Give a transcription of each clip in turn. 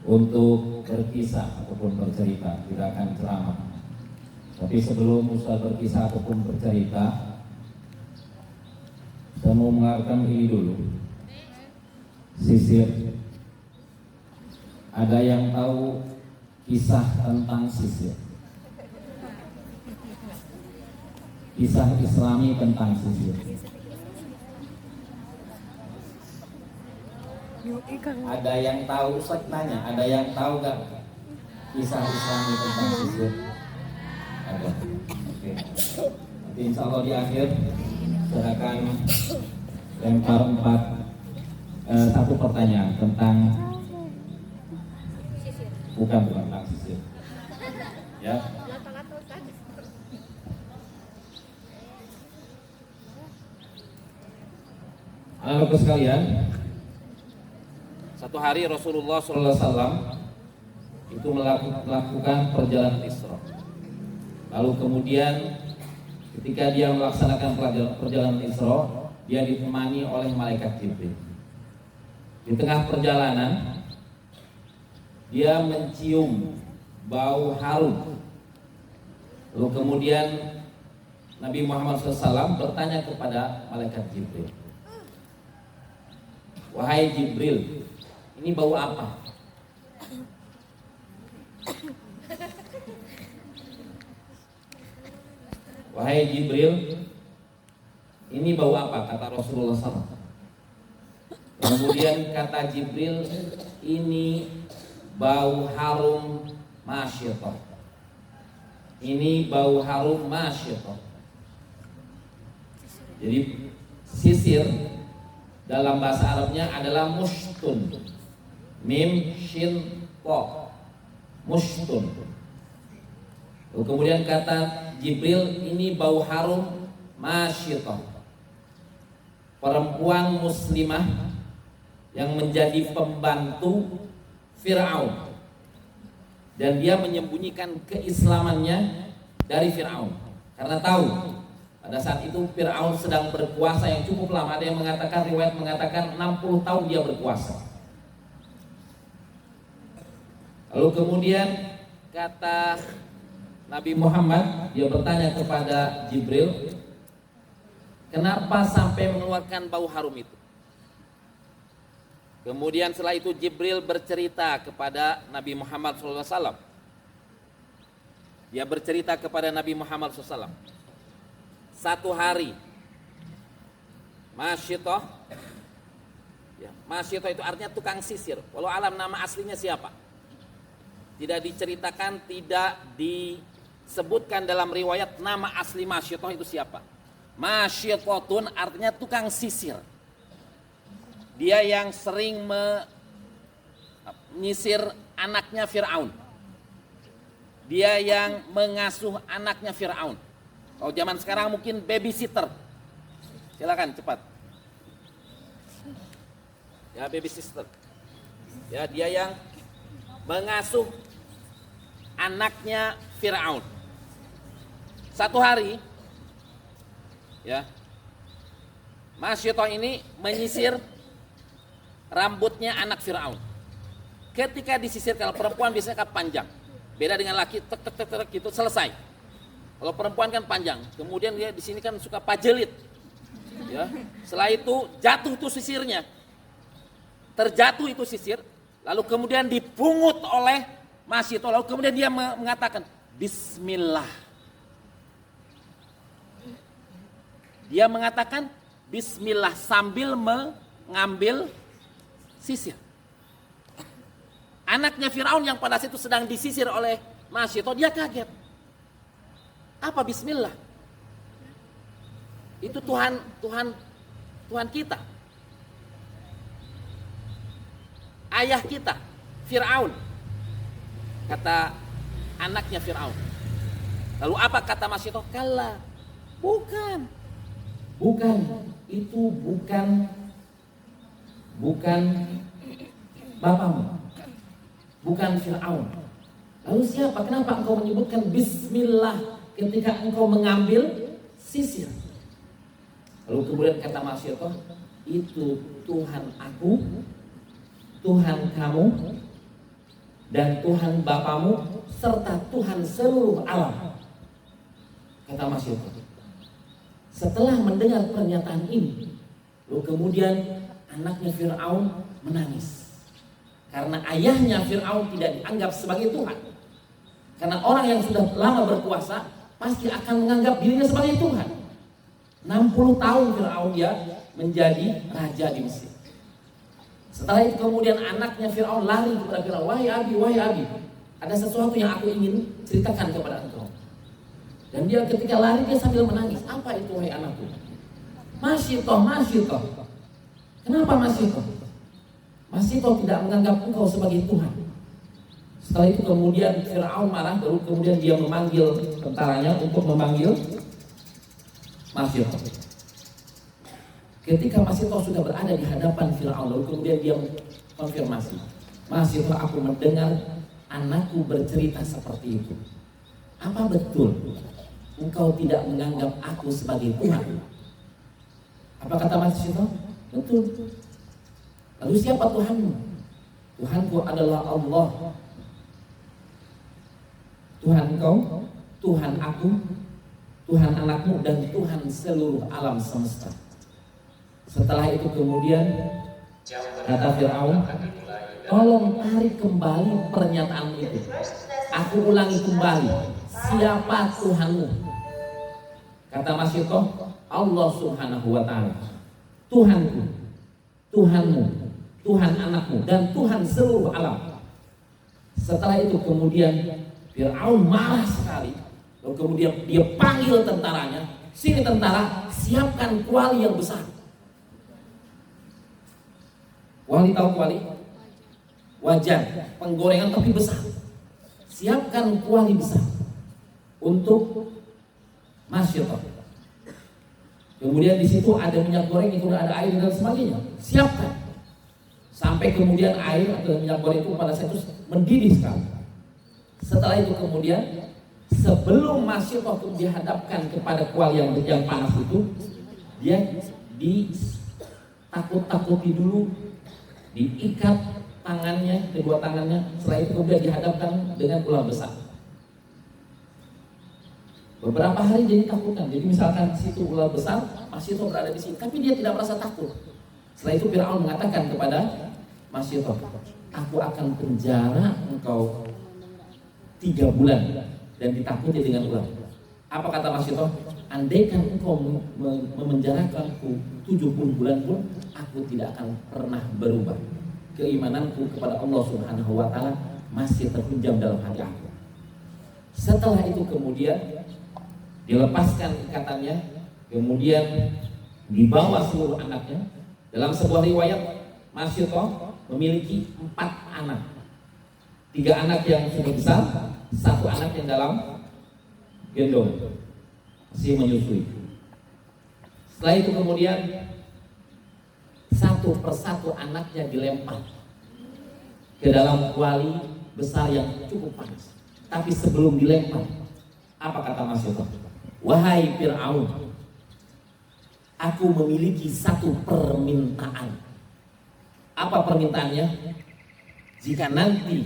untuk berkisah ataupun bercerita, tidak akan ceramah. Tapi sebelum Ustaz berkisah ataupun bercerita, saya mau mengarahkan ini dulu. Sisir. Ada yang tahu kisah tentang sisir? Kisah Islami tentang sisir. Ada yang tahu? Ustaz tanya, ada yang tahu gak kisah Islami tentang sisir? Ada. Oke. Nanti insya Allah di akhir saya akan lempar satu pertanyaan tentang bukan tentang sisir. Ya. Anak-anak sekalian, satu hari Rasulullah SAW itu melakukan perjalanan Isra. Lalu kemudian ketika dia melaksanakan perjalanan Isra, dia ditemani oleh malaikat Jibril. Di tengah perjalanan, dia mencium bau harum. Lalu kemudian Nabi Muhammad SAW bertanya kepada malaikat Jibril, "Wahai Jibril, ini bau apa?" "Wahai Jibril, ini bau apa?" kata Rasulullah SAW. Kemudian kata Jibril, "Ini bau harum masyitah. Ini bau harum masyitah." Jadi sisir dalam bahasa Arabnya adalah mushtun. Mim shin ta. Mushtun. Kemudian kata Jibril, "Ini bau harum masyitah." Perempuan muslimah yang menjadi pembantu Fir'aun, dan dia menyembunyikan keislamannya dari Fir'aun karena tahu pada saat itu Fir'aun sedang berkuasa yang cukup lama. Ada yang mengatakan, riwayat mengatakan 60 tahun dia berkuasa. Lalu kemudian kata Nabi Muhammad, dia bertanya kepada Jibril, "Kenapa sampai mengeluarkan bau harum itu?" Kemudian setelah itu Jibril bercerita kepada Nabi Muhammad SAW. Dia bercerita kepada Nabi Muhammad SAW. Satu hari, masyitah, ya, masyitah itu artinya tukang sisir. Walau alam nama aslinya siapa? Tidak diceritakan, tidak disebutkan dalam riwayat nama asli masyitah itu siapa. Masyithatun artinya tukang sisir. Dia yang sering menyisir anaknya Fir'aun. Dia yang mengasuh anaknya Fir'aun. Kalau zaman sekarang mungkin babysitter. Silakan cepat. Ya, babysitter. Ya, dia yang mengasuh anaknya Fir'aun. Satu hari, ya, Masyitah ini menyisir rambutnya anak Fir'aun. Ketika disisir, kalau perempuan biasanya kan panjang, beda dengan laki, tek tek tek tek gitu selesai. Kalau perempuan kan panjang, kemudian dia di sini kan suka pajelit, ya. Setelah itu jatuh tuh sisirnya, terjatuh itu sisir, lalu kemudian dipungut oleh Masyitah, lalu kemudian dia mengatakan Bismillah. Dia mengatakan Bismillah sambil mengambil sisir. Anaknya Fir'aun yang pada saat itu sedang disisir oleh Masyitah, dia kaget. Apa Bismillah? Itu Tuhan kita. Ayah kita, Fir'aun. Kata anaknya Fir'aun. Lalu apa kata Masyitah? Kalla. Bukan. Itu bukan bapamu, bukan Fir'aun. Lalu siapa? Kenapa engkau menyebutkan Bismillah ketika engkau mengambil sisir? Lalu kemudian kata Masyitah, itu Tuhan aku, Tuhan kamu, dan Tuhan bapamu serta Tuhan seluruh alam. Kata Masyito. Setelah mendengar pernyataan ini, lalu kemudian anaknya Fir'aun menangis. Karena ayahnya Fir'aun tidak dianggap sebagai Tuhan. Karena orang yang sudah lama berkuasa pasti akan menganggap dirinya sebagai Tuhan. 60 tahun Fir'aun dia menjadi raja di Mesir. Setelah itu kemudian anaknya Fir'aun lari kepada Fir'aun, wahai abi, ada sesuatu yang aku ingin ceritakan kepada engkau. Dan dia ketika lari dia sambil menangis. Apa itu wahai anakku? Masyito. Kenapa Masyito? Masyito tidak menganggap engkau sebagai Tuhan. Setelah itu kemudian Fir'aun marah, lalu kemudian dia memanggil tentaranya untuk memanggil Masyito. Ketika Masyito sudah berada di hadapan Fir'aun, lalu kemudian dia konfirmasi, Masyito, aku mendengar anakku bercerita seperti itu. Apa betul engkau tidak menganggap aku sebagai Tuhan? Apa kata Masyito? Betul. Lalu siapa Tuhanmu? Tuhanku adalah Allah. Tuhan kau, Tuhan aku, Tuhan anakmu, dan Tuhan seluruh alam semesta. Setelah itu kemudian kata Fir'aun, tolong tarik kembali pernyataan itu. Aku ulangi kembali, siapa Tuhanmu? Kata Masyito, Allah subhanahu wa ta'ala, Tuhanku, Tuhanmu, Tuhan anakmu, dan Tuhan seluruh alam. Setelah itu kemudian Fir'aun marah sekali. Lalu kemudian dia panggil tentaranya, sini tentara, siapkan kuali yang besar. Kuali, tahu kuali? Wajan, penggorengan tapi besar. Siapkan kuali besar untuk Masyito. Kemudian di situ ada minyak goreng, itu ada air dan sebagainya. Siapkan. Sampai kemudian air atau minyak goreng itu pada saat itu mendidih sekali. Setelah itu kemudian sebelum Masyito dihadapkan kepada kuali yang panas itu, dia ditakut-takuti dulu, diikat tangannya, kedua tangannya. Setelah itu kemudian dihadapkan dengan ular besar. Beberapa hari jadi takutan. Jadi misalkan situ ular besar, Masyito berada di sini, tapi dia tidak merasa takut. Setelah itu Fir'aun mengatakan kepada Masyito, aku akan penjara engkau 3 bulan dan ditakuti dengan ular. Apa kata Masyito? Andaikan engkau memenjarakanku 70 bulan pun, aku tidak akan pernah berubah. Keimananku kepada Allah subhanahu wa ta'ala masih terpendam dalam hati aku. Setelah itu kemudian dilepaskan ikatannya, kemudian dibawa seluruh anaknya. Dalam sebuah riwayat, Masyito memiliki 4 anak. 3 anak yang sudah besar, 1 anak yang dalam gendong, masih menyusui. Setelah itu kemudian satu persatu anaknya dilempar ke dalam kuali besar yang cukup panas. Tapi sebelum dilempar, apa kata Masyito? Wahai Fir'aun, aku memiliki satu permintaan. Apa permintaannya? Jika nanti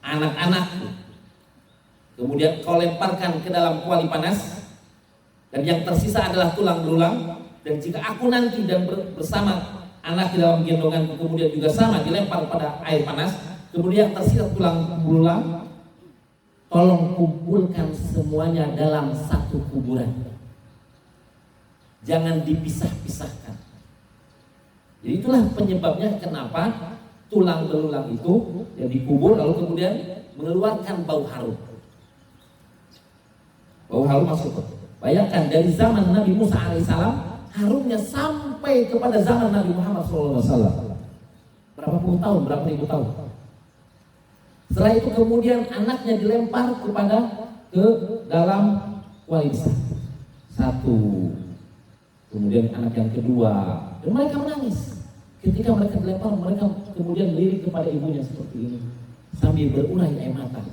anak-anakku kemudian kau lemparkan ke dalam kuali panas, dan yang tersisa adalah tulang belulang, dan jika aku nanti dan bersama anak di dalam gendongan kemudian juga sama dilempar pada air panas, kemudian tersisa tulang belulang, tolong kumpulkan semuanya dalam satu kuburan. Jangan dipisah-pisahkan. Jadi itulah penyebabnya kenapa tulang belulang itu yang dikubur lalu kemudian mengeluarkan bau harum. Bau harum maksudnya. Bayangkan dari zaman Nabi Musa alaihissalam, harumnya sampai kepada zaman Nabi Muhammad SAW. Berapa puluh tahun, berapa ribu tahun. Setelah itu kemudian anaknya dilempar ke dalam kuali besar. 1, kemudian anak yang kedua, dan mereka menangis. Ketika mereka dilempar, mereka kemudian melirik kepada ibunya seperti ini sambil berurai air mata.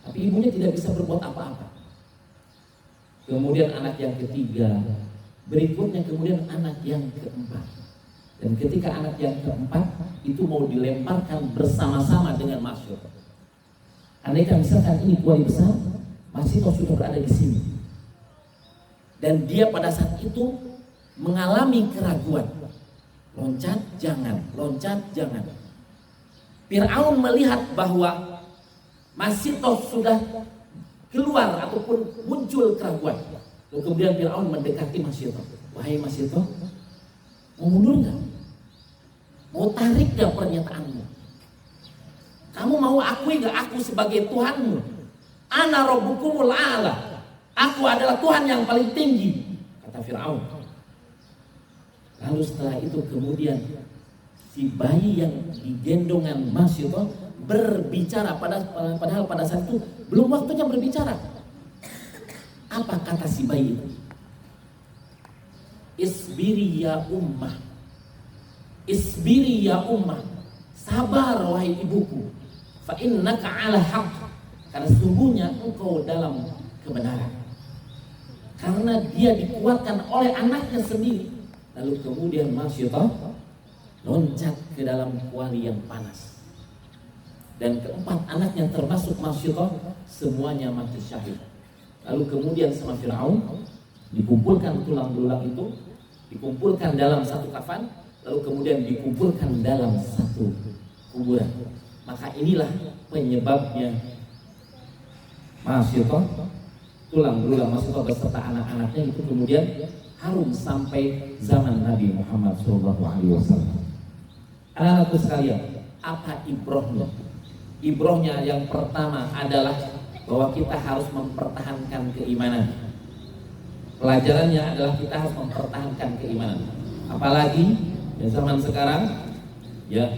Tapi ibunya tidak bisa berbuat apa-apa. Kemudian anak yang ketiga, berikutnya kemudian anak yang keempat. Dan ketika anak yang keempat itu mau dilemparkan bersama-sama dengan andaikan misalkan ini kuali besar, Masito sudah berada di sini. Dan dia pada saat itu mengalami keraguan. Loncat jangan, loncat jangan. Fir'aun melihat bahwa Masito sudah keluar ataupun muncul keraguan. Lalu kemudian Fir'aun mendekati Masito. Wahai Masito, mau mundur nggak? Mau tarik nggak pernyataanmu? Kamu mau akui nggak aku sebagai Tuhanmu? Ana rabbukumul a'la. Aku adalah Tuhan yang paling tinggi, kata Fir'aun. Lalu setelah itu kemudian si bayi yang digendongan Masito berbicara, padahal pada saat itu belum waktunya berbicara. Apa kata si bayi itu? Isbiri ya ummah, isbiri ya ummah, sabar wahai ibuku, fa innaka ala haq, karena sesungguhnya engkau dalam kebenaran. Karena dia dikuatkan oleh anaknya sendiri. Lalu kemudian Masito loncat ke dalam kuali yang panas. Dan keempat anaknya termasuk Masito semuanya mati syahid. Lalu kemudian sama Fir'aun dikumpulkan tulang belulang itu, dikumpulkan dalam satu kafan, lalu kemudian dikumpulkan dalam satu kuburan. Maka inilah penyebabnya Masito, tulang belulang Masito beserta anak-anaknya itu kemudian harum sampai zaman Nabi Muhammad SAW. Anak-anakku sekalian, apa ibrohnya? Ibrohnya yang pertama adalah bahwa kita harus mempertahankan keimanan. Pelajarannya adalah kita harus mempertahankan keimanan. Apalagi di zaman sekarang, ya,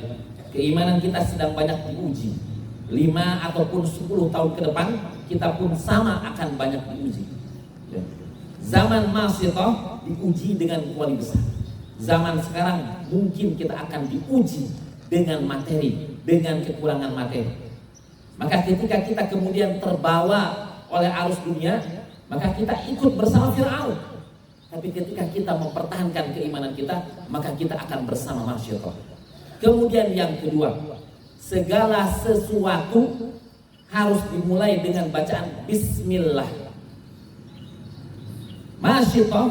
keimanan kita sedang banyak diuji. 5 ataupun 10 tahun ke depan kita pun sama akan banyak diuji. Ya. Zaman Masito diuji dengan kuali besar. Zaman sekarang mungkin kita akan diuji dengan materi, dengan kekurangan materi. Maka ketika kita kemudian terbawa oleh arus dunia, maka kita ikut bersama Fir'aun. Tapi ketika kita mempertahankan keimanan kita, maka kita akan bersama Masito. Kemudian yang kedua, segala sesuatu harus dimulai dengan bacaan Bismillah. Masito,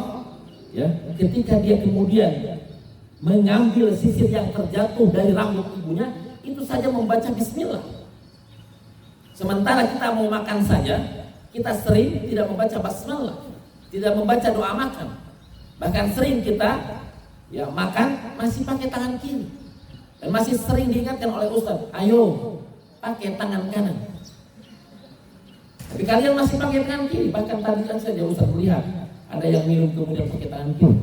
ya, ketika dia kemudian mengambil sisir yang terjatuh dari rambut ibunya, itu saja membaca Bismillah. Sementara kita mau makan saja, kita sering tidak membaca basmalah, tidak membaca doa makan. Bahkan sering kita ya makan masih pakai tangan kiri. Dan masih sering diingatkan oleh Ustaz, ayo pakai tangan kanan. Tapi kalian masih pakai tangan kiri. Bahkan tadi kan saja Ustaz melihat ada yang minum kemudian pakai tangan kiri.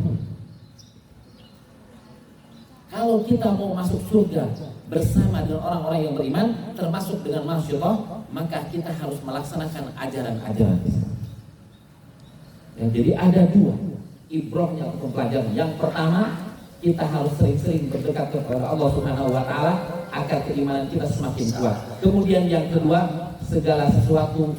Kalau kita mau masuk surga bersama dengan orang-orang yang beriman, termasuk dengan Masito, maka kita harus melaksanakan ajaran-ajaran Islam. Ya, jadi ada 2 ibrohnya untuk pelajaran. Yang pertama, kita harus sering-sering berdekat kepada Allah Subhanahu wa Ta'ala agar keimanan kita semakin kuat. Kemudian yang kedua, segala sesuatu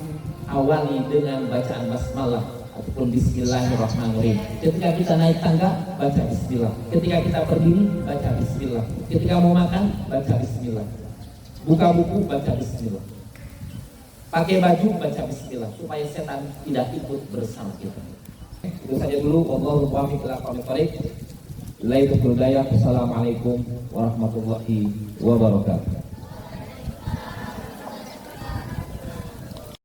awali dengan bacaan basmalah ataupun Bismillahirrahmanirrahim. Ketika kita naik tangga, baca Bismillah. Ketika kita berdiri, baca Bismillah. Ketika mau makan, baca Bismillah. Buka buku, baca Bismillah. Pakai baju, baca Bismillah, supaya setan tidak ikut bersama kita. Itu saja dulu. Wallahu muwaffiq ila aqwamit thoriq. Assalamualaikum warahmatullahi wabarakatuh.